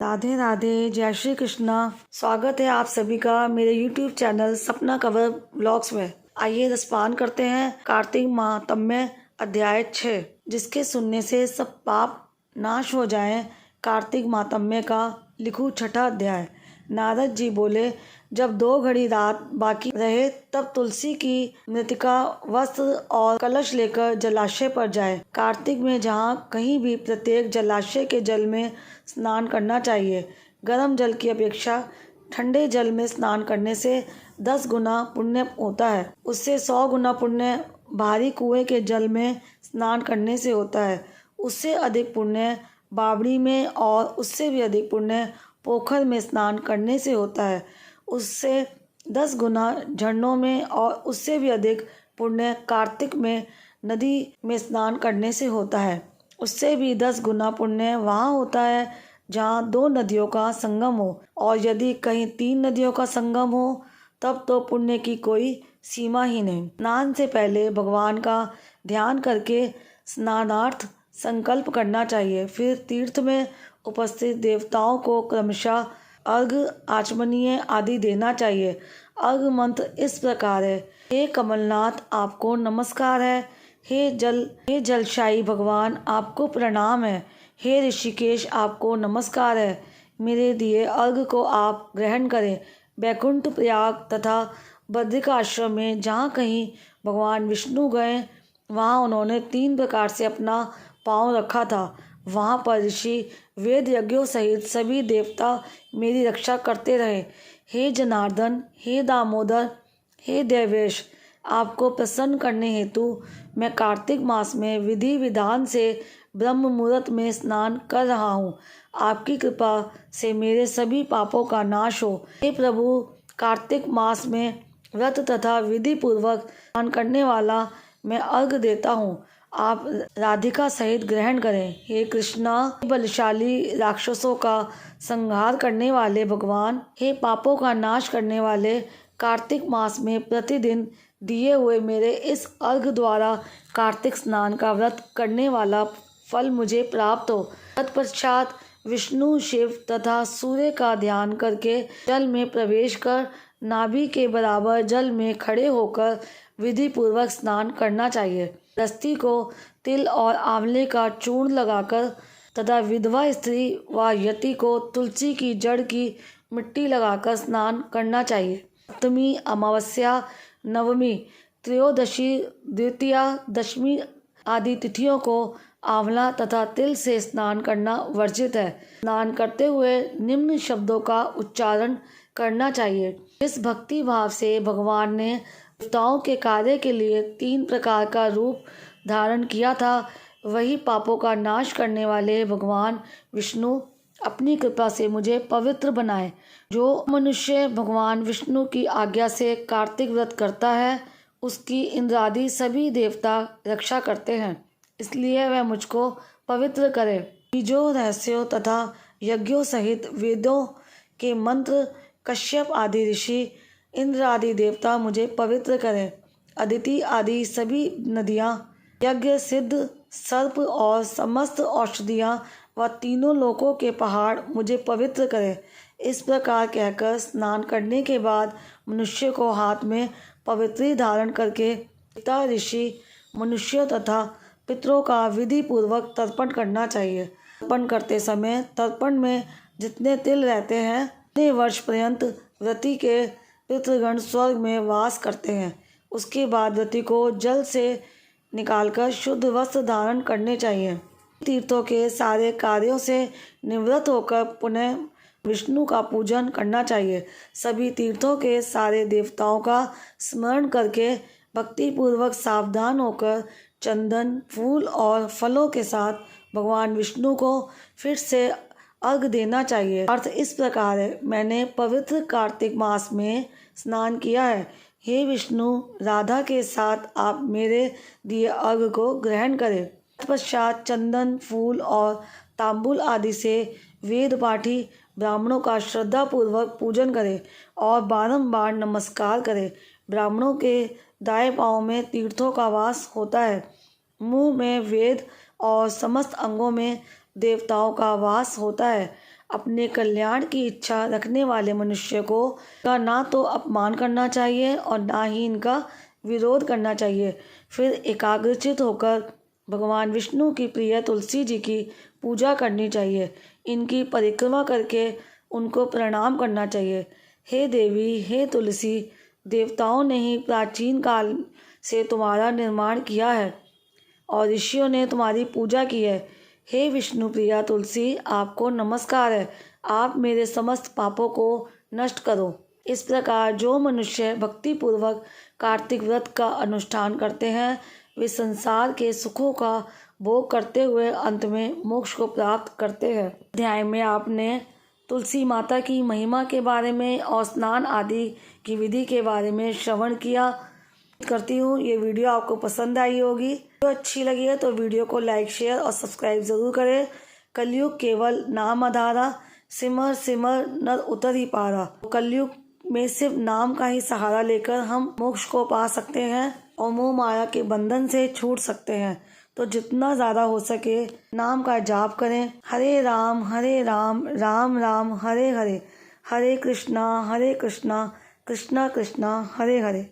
राधे राधे, जय श्री कृष्णा। स्वागत है आप सभी का मेरे YouTube चैनल सपना कंवर ब्लॉग्स में। आइए रसपान करते हैं कार्तिक महात्म्य अध्याय 6, जिसके सुनने से सब पाप नाश हो जाएं। कार्तिक महात्म्य का लिखू छठा अध्याय। नारद जी बोले, जब 2 घड़ी रात बाकी रहे तब तुलसी की मृतिका वस्त्र और कलश लेकर जलाशय पर जाए। कार्तिक में जहाँ कहीं भी प्रत्येक जलाशय के जल में स्नान करना चाहिए। गर्म जल की अपेक्षा ठंडे जल में स्नान करने से 10 गुना पुण्य होता है। उससे 100 गुना पुण्य भारी कुएं के जल में स्नान करने से होता है। उससे अधिक पुण्य बावड़ी में और उससे भी अधिक पुण्य पोखर में स्नान करने से होता है। उससे 10 गुना झरनों में और उससे भी अधिक पुण्य कार्तिक में नदी में स्नान करने से होता है। उससे भी 10 गुना पुण्य वहाँ होता है जहाँ 2 नदियों का संगम हो, और यदि कहीं 3 नदियों का संगम हो तब तो पुण्य की कोई सीमा ही नहीं। स्नान से पहले भगवान का ध्यान करके स्नानार्थ संकल्प करना चाहिए। फिर तीर्थ में उपस्थित देवताओं को क्रमशः अर्घ्य, आचमनीय आदि देना चाहिए। अर्घ्य मंत्र इस प्रकार है। हे कमलनाथ, आपको नमस्कार है। हे जलशायी भगवान, आपको प्रणाम है। हे ऋषिकेश, आपको नमस्कार है। मेरे दिए अर्घ्य को आप ग्रहण करें। बैकुंठ, प्रयाग तथा बद्रिकाश्रम में जहाँ कहीं भगवान विष्णु गए वहाँ उन्होंने 3 प्रकार से अपना पाँव रखा था। वहाँ पर ऋषि वेद यज्ञों सहित सभी देवता मेरी रक्षा करते रहे। हे जनार्दन, हे दामोदर, हे देवेश, आपको प्रसन्न करने हेतु मैं कार्तिक मास में विधि विधान से ब्रह्म मुहूर्त में स्नान कर रहा हूँ। आपकी कृपा से मेरे सभी पापों का नाश हो। हे प्रभु, कार्तिक मास में व्रत तथा विधि पूर्वक स्नान करने वाला मैं अर्घ्य देता हूँ। आप राधिका सहित ग्रहण करें। हे कृष्णा, बलशाली राक्षसों का संहार करने वाले भगवान, हे पापों का नाश करने वाले, कार्तिक मास में प्रतिदिन दिए हुए मेरे इस अर्घ्य द्वारा कार्तिक स्नान का व्रत करने वाला फल मुझे प्राप्त हो। तत्पश्चात विष्णु, शिव तथा सूर्य का ध्यान करके जल में प्रवेश कर नाभि के बराबर जल में खड़े होकर विधि पूर्वक स्नान करना चाहिए। गृहस्थी को तिल और आंवले का चूर्ण लगाकर तथा विधवा स्त्री व यति को तुलसी की जड़ की मिट्टी लगाकर स्नान करना चाहिए। सप्तमी, अमावस्या, नवमी, त्रयोदशी, द्वितीया, दशमी आदि तिथियों को आंवला तथा तिल से स्नान करना वर्जित है। स्नान करते हुए निम्न शब्दों का उच्चारण करना चाहिए। इस भक्ति भाव से भगवान ने देवताओं के कार्य के लिए 3 प्रकार का रूप धारण किया था, वही पापों का नाश करने वाले भगवान विष्णु अपनी कृपा से मुझे पवित्र बनाए। जो मनुष्य भगवान विष्णु की आज्ञा से कार्तिक व्रत करता है उसकी इंद्रादि सभी देवता रक्षा करते हैं, इसलिए वह मुझको पवित्र करे। बीजों, रहस्यों तथा यज्ञों सहित वेदों के मंत्र, कश्यप आदि ऋषि, इंद्र आदि देवता मुझे पवित्र करें। अदिति आदि सभी नदियाँ, यज्ञ सिद्ध सर्प और समस्त औषधियाँ व तीनों लोकों के पहाड़ मुझे पवित्र करें। इस प्रकार कहकर स्नान करने के बाद मनुष्य को हाथ में पवित्री धारण करके पिता, ऋषि, मनुष्यों तथा पितरों का विधि पूर्वक तर्पण करना चाहिए। तर्पण करते समय तर्पण में जितने तिल रहते हैं उतने वर्ष पर्यंत व्रती के पितृगण स्वर्ग में वास करते हैं। उसके बाद व्रती को जल से निकालकर शुद्ध वस्त्र धारण करने चाहिए। तीर्थों के सारे कार्यों से निवृत्त होकर पुनः विष्णु का पूजन करना चाहिए। सभी तीर्थों के सारे देवताओं का स्मरण करके भक्ति पूर्वक सावधान होकर चंदन, फूल और फलों के साथ भगवान विष्णु को फिर से अर्घ्य देना चाहिए। अर्थ इस प्रकार है, मैंने पवित्र कार्तिक मास में स्नान किया है। हे विष्णु, राधा के साथ आप मेरे दिए अर्घ्य को ग्रहण करें। तत्पश्चात चंदन, फूल और तांबुल आदि से वेद पाठी ब्राह्मणों का श्रद्धापूर्वक पूजन करें और बारंबार नमस्कार करें। ब्राह्मणों के दाएं पांव में तीर्थों का वास होता है, मुंह में वेद और समस्त अंगों में देवताओं का वास होता है। अपने कल्याण की इच्छा रखने वाले मनुष्य को का ना तो अपमान करना चाहिए और ना ही इनका विरोध करना चाहिए। फिर एकाग्रचित होकर भगवान विष्णु की प्रिय तुलसी जी की पूजा करनी चाहिए। इनकी परिक्रमा करके उनको प्रणाम करना चाहिए। हे देवी, हे तुलसी, देवताओं ने ही प्राचीन काल से तुम्हारा निर्माण किया है और ऋषियों ने तुम्हारी पूजा की है। हे विष्णु प्रिया तुलसी, आपको नमस्कार है। आप मेरे समस्त पापों को नष्ट करो। इस प्रकार जो मनुष्य भक्तिपूर्वक कार्तिक व्रत का अनुष्ठान करते हैं वे संसार के सुखों का भोग करते हुए अंत में मोक्ष को प्राप्त करते हैं। अध्याय में आपने तुलसी माता की महिमा के बारे में और स्नान आदि की विधि के बारे में श्रवण किया। करती हूँ ये वीडियो आपको पसंद आई होगी। वीडियो अच्छी लगी है तो वीडियो को लाइक, शेयर और सब्सक्राइब ज़रूर करें। कलयुग केवल नाम आधारा, सिमर सिमर नर उतर ही पारा। कलयुग में सिर्फ नाम का ही सहारा लेकर हम मोक्ष को पा सकते हैं और मोह माया के बंधन से छूट सकते हैं। तो जितना ज़्यादा हो सके नाम का जाप करें। हरे राम राम राम हरे हरे, हरे कृष्णा कृष्णा कृष्णा हरे हरे।